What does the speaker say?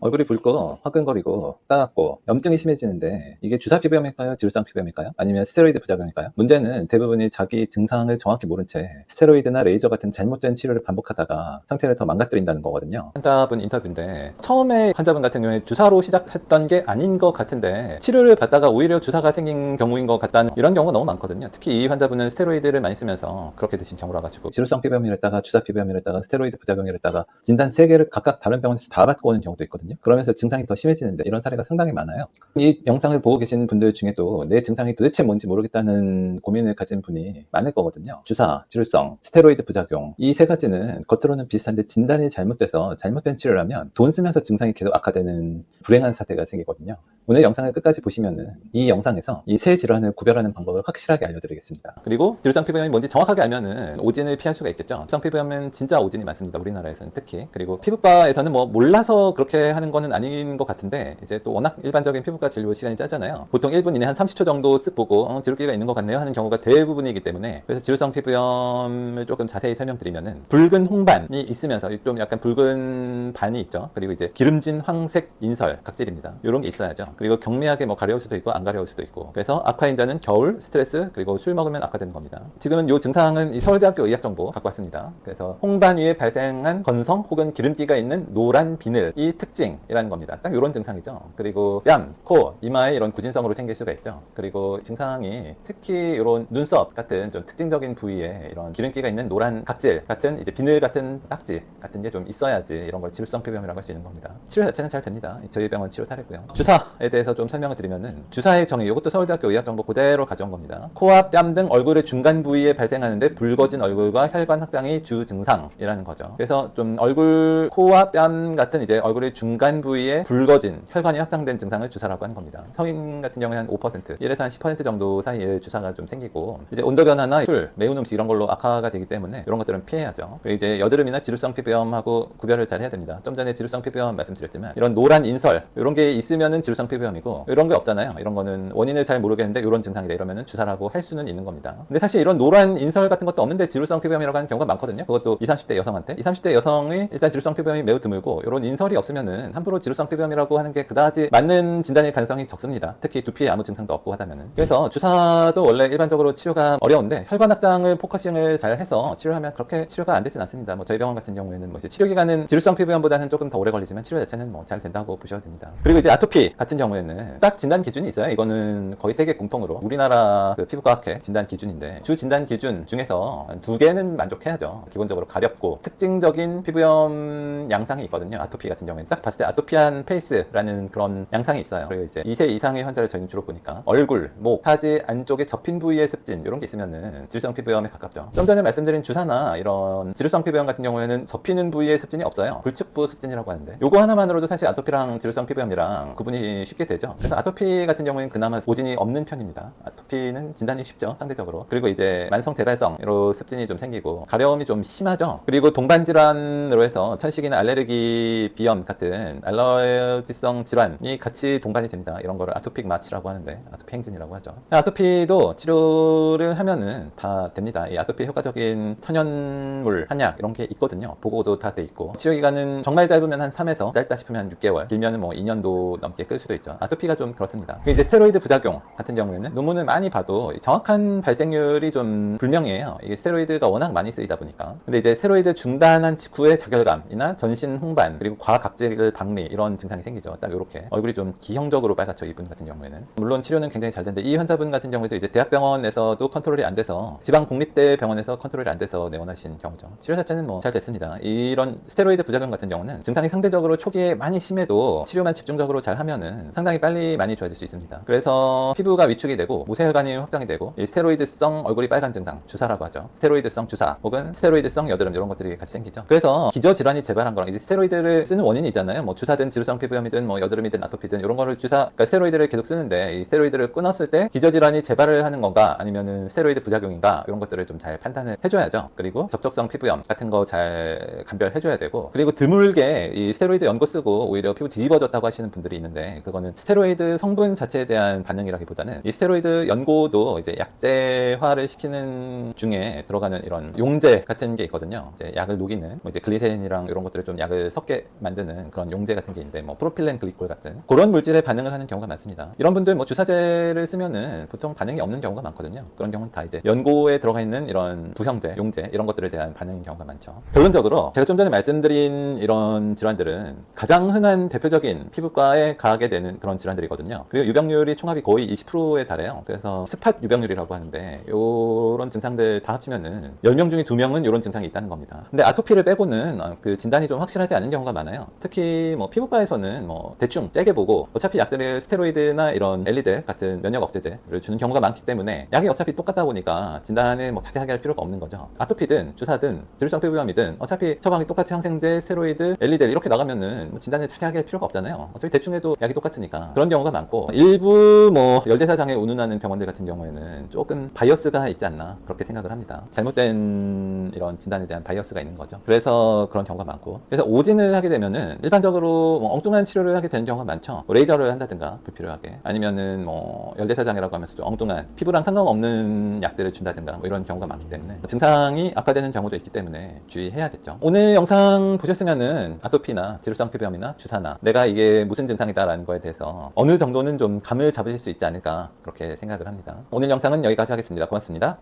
얼굴이 붉고 화끈거리고 따갑고 염증이 심해지는데 이게 주사 피부염일까요? 지루성 피부염일까요? 아니면 스테로이드 부작용일까요? 문제는 대부분이 자기 증상을 정확히 모른 채 스테로이드나 레이저 같은 잘못된 치료를 반복하다가 상태를 더 망가뜨린다는 거거든요. 환자분 인터뷰인데 처음에 환자분 같은 경우에 주사로 시작했던 게 아닌 것 같은데 치료를 받다가 오히려 주사가 생긴 경우인 것 같다는 이런 경우가 너무 많거든요. 특히 이 환자분은 스테로이드를 많이 쓰면서 그렇게 되신 경우라 가지고 지루성 피부염이랬다가 주사 피부염이랬다가 스테로이드 부작용이랬다가 진단 3개를 각각 다른 병원에서 다 받고 오는 경우도 있거든요. 그러면서 증상이 더 심해지는데 이런 사례가 상당히 많아요. 이 영상을 보고 계신 분들 중에도 내 증상이 도대체 뭔지 모르겠다는 고민을 가진 분이 많을 거거든요. 주사, 지루성, 스테로이드 부작용 이 세 가지는 겉으로는 비슷한데 진단이 잘못돼서 잘못된 치료를 하면 돈 쓰면서 증상이 계속 악화되는 불행한 사태가 생기거든요. 오늘 영상을 끝까지 보시면은 이 영상에서 이 세 질환을 구별하는 방법을 확실하게 알려드리겠습니다. 그리고 지루성 피부염이 뭔지 정확하게 알면은 오진을 피할 수가 있겠죠. 지루성 피부염은 진짜 오진이 많습니다. 우리나라에서는 특히. 그리고 피부과에서는 뭐 몰라서 그렇게 하는 거는 아닌 것 같은데 이제 또 워낙 일반적인 피부과 진료 시간이 짧잖아요. 보통 1분 이내 한 30초 정도 쓱 보고 지루기가 있는 것 같네요 하는 경우가 대부분이기 때문에 그래서 지루성 피부염을 조금 자세히 설명드리면은 붉은 홍반이 있으면서 좀 약간 붉은 반이 있죠. 그리고 이제 기름진 황색 인설 각질입니다. 이런 게 있어야죠. 그리고 경미하게 뭐 가려울 수도 있고 안 가려울 수도 있고 그래서 악화인자는 겨울, 스트레스 그리고 술 먹으면 악화되는 겁니다. 지금은 이 증상은 이 서울대학교 의학정보 갖고 왔습니다. 그래서 홍반 위에 발생한 건성 혹은 기름기가 있는 노란 비늘이 특징이라는 겁니다. 딱 이런 증상이죠. 그리고 뺨, 코, 이마에 이런 구진성으로 생길 수가 있죠. 그리고 증상이 특히 이런 눈썹 같은 좀 특징적인 부위에 이런 기름기가 있는 노란 각질 같은 이제 비늘 같은 딱지 같은 게 좀 있어야지 이런 걸 지루성 피부염이라고 할 수 있는 겁니다. 치료 자체는 잘 됩니다. 저희 병원 치료 사례고요. 주사에 대해서 좀 설명을 드리면은 주사의 정의 이것도 서울대학교 의학정보 그대로 가져온 겁니다. 코와 뺨 등 얼굴의 중간 부위에 발생하는데 붉어진 얼굴과 혈관 확장이 주 증상이라는 거죠. 그래서 좀 얼굴, 코와 뺨 같은 이제 얼굴의 중간 부위에 붉어진 혈관이 확장된 증상을 주사라고 하는 겁니다. 성인 같은 경우에 한 5%, 1에서 한 10% 정도 사이에 주사가 좀 생기고 이제 온도 변화나 술, 매운 음식 이런 걸로 악화가 되기 때문에 이런 것들은 피해야죠. 그리고 이제 여드름이나 지루성 피부염하고 구별을 잘 해야 됩니다. 좀 전에 지루성 피부염 말씀드렸지만 이런 노란 인설 이런 게 있으면은 지루성 피부염이고 이런 게 없잖아요. 이런 거는 원인을 잘 모르겠는데 이런 증상이다 이러면은 주사라고 할 수는 있는 겁니다. 근데 사실 이런 노란 인설 같은 것도 없는데 지루성 피부염이라고 하는 경우가 많거든요. 그것도 20, 30대 여성한테 20, 30대 여성이 일단 지루성 피부염이 매우 드물고 이런 인설이 없으면은 함부로 지루성 피부염이라고 하는 게 그다지 맞는 진단일 가능성이 적습니다. 특히 두피에 아무 증상도 없고 하다면은. 그래서 주사도 원래 일반적으로 치료가 어려운데 혈관 확장을 포커싱을 잘 해서 치료하면 그렇게 치료가 안 되진 않습니다. 뭐 저희 병원 같은 경우에는 뭐 이제 치료 기간은 지루성 피부염보다는 조금 더 오래 걸리지만 치료 자체는 뭐 잘 된다고 보셔도 됩니다. 그리고 이제 아토피 같은 경우에는 딱 진단 기준이 있어요. 이거는 거의 세계 공통으로 우리나라 그 피부과학회 진단 기준인데 주 진단 기준 중에서 2개는 만족해야죠. 기본적으로 가렵고 특징적인 피부염 양상이 있거든요. 아토피 같은 경우에는 딱 봤을 때 아토피한 페이스라는 그런 양상이 있어요. 그리고 이제 2세 이상의 환자를 저희는 주로 보니까 얼굴, 목, 타지 안쪽에 접힌 부위의 습진 이런 게 있으면은 지루성 피부염에 가깝죠. 좀 전에 말씀드린 주사나 이런 지루성 피부염 같은 경우에는 접히는 부위의 습진이 없어요. 불측부 습진이라고 하는데 요거 하나만으로도 사실 아토피랑 지루성 피부염이랑 구분이 쉽게 되죠. 그래서 아토피 같은 경우에는 그나마 오진이 없는 편입니다. 아토피는 진단이 쉽죠, 상대적으로. 그리고 이제 만성 재발성으로 습진이 좀 생기고 가려움이 좀 심하죠. 그리고 동반 질환으로 해서 천식이나 알레르기 비염 같은 알러지성 질환이 같이 동반이 됩니다. 이런 거를 아토픽 마취라고 하는데 아토피 행진이라고 하죠. 아토피도 치료를 하면은 다 됩니다. 이 아토피 효과적인 천연물 한약 이런 게 있거든요. 보고도 다 돼 있고 치료 기간은 정말 짧으면 한 3에서 짧다 싶으면 한 6개월 길면은 뭐 2년도 넘게 끌 수도 있죠. 아토피가 좀 그렇습니다. 이제 스테로이드 부작용 같은 경우에는 논문을 많이 봐도 정확한 발생률이 좀 불명이에요. 이게 스테로이드가 워낙 많이 쓰이다 보니까. 근데 이제 스테로이드 중단한 직후의 자결감이나 전신 홍반 그리고 과각질 박리 이런 증상이 생기죠. 딱 이렇게 얼굴이 좀 기형적으로 빨갛죠. 이분 같은 경우에는. 물론 치료는 굉장히 잘 되는데 이 환자분 같은 경우에도 이제 대학병원에서도 컨트롤이 안 돼서 지방 국립대 병원에서 컨트롤이 안 돼서 내원하신 경우죠. 치료 자체는 뭐 잘 됐습니다. 이런 스테로이드 부작용 같은 경우는 증상이 상대적으로 초기에 많이 심해도 치료만 집중적으로 잘 하면은 상당히 빨리 많이 좋아질 수 있습니다. 그래서 피부가 위축이 되고 모세혈관이 확장이 되고 이 스테로이드성 얼굴이 빨간 증상 주사라고 하죠. 스테로이드성 주사 혹은 스테로이드성 여드름 이런 것들이 같이 생기죠. 그래서 기저질환이 재발한 거랑 이제 스테로이드를 쓰는 원인이 있잖아요. 뭐 주사든 지루성 피부염이든 뭐 여드름이든 아토피든 이런 거를 그러니까 스테로이드를 계속 쓰는데 이 스테로이드를 끊었을 때 기저질환이 재발을 하는 건가 아니면은 스테로이드 부작용인가 이런 것들을 좀 잘 판단을 해줘야죠. 그리고 접촉성 피부염 같은 거 잘 감별해줘야 되고 그리고 드물게 이 스테로이드 연고 쓰고 오히려 피부 뒤집어졌다고 하시는 분들이 있는데 그건 이거는 스테로이드 성분 자체에 대한 반응이라기보다는 이 스테로이드 연고도 이제 약제화를 시키는 중에 들어가는 이런 용제 같은 게 있거든요. 이제 약을 녹이는 뭐 이제 글리세린이랑 이런 것들을 좀 약을 섞게 만드는 그런 용제 같은 게 있는데 뭐 프로필렌 글리콜 같은 그런 물질에 반응을 하는 경우가 많습니다. 이런 분들 뭐 주사제를 쓰면은 보통 반응이 없는 경우가 많거든요. 그런 경우는 다 이제 연고에 들어가 있는 이런 부형제, 용제 이런 것들에 대한 반응인 경우가 많죠. 결론적으로 제가 좀 전에 말씀드린 이런 질환들은 가장 흔한 대표적인 피부과에 가게 되는 그런 질환들이거든요. 그리고 유병률이 총합이 거의 20%에 달해요. 그래서 스팟 유병률이라고 하는데 이런 증상들 다 합치면은 10명 중에 2명은 이런 증상이 있다는 겁니다. 근데 아토피를 빼고는 그 진단이 좀 확실하지 않은 경우가 많아요. 특히 뭐 피부과에서는 뭐 대충 째게 보고 어차피 약들을 스테로이드나 이런 엘리델 같은 면역 억제제를 주는 경우가 많기 때문에 약이 어차피 똑같다 보니까 진단을 뭐 자세하게 할 필요가 없는 거죠. 아토피든 주사든 지루성 피부염이든 어차피 처방이 똑같이 항생제, 스테로이드, 엘리델 이렇게 나가면은 뭐 진단을 자세하게 할 필요가 없잖아요. 어차피 대충 해도 약이 똑같으니까 그런 경우가 많고 일부 뭐 열대사 장애 운운하는 병원들 같은 경우에는 조금 바이어스가 있지 않나 그렇게 생각을 합니다. 잘못된 이런 진단에 대한 바이어스가 있는 거죠. 그래서 그런 경우가 많고 그래서 오진을 하게 되면은 일반적으로 뭐 엉뚱한 치료를 하게 되는 경우가 많죠. 뭐 레이저를 한다든가 불필요하게 아니면은 뭐 열대사 장애라고 하면서 좀 엉뚱한 피부랑 상관없는 약들을 준다든가 뭐 이런 경우가 많기 때문에 증상이 악화되는 경우도 있기 때문에 주의해야겠죠. 오늘 영상 보셨으면은 아토피나 지루성 피부염이나 주사나 내가 이게 무슨 증상이다라는 거에 대해서 어느 정도는 좀 감을 잡으실 수 있지 않을까 그렇게 생각을 합니다. 오늘 영상은 여기까지 하겠습니다. 고맙습니다.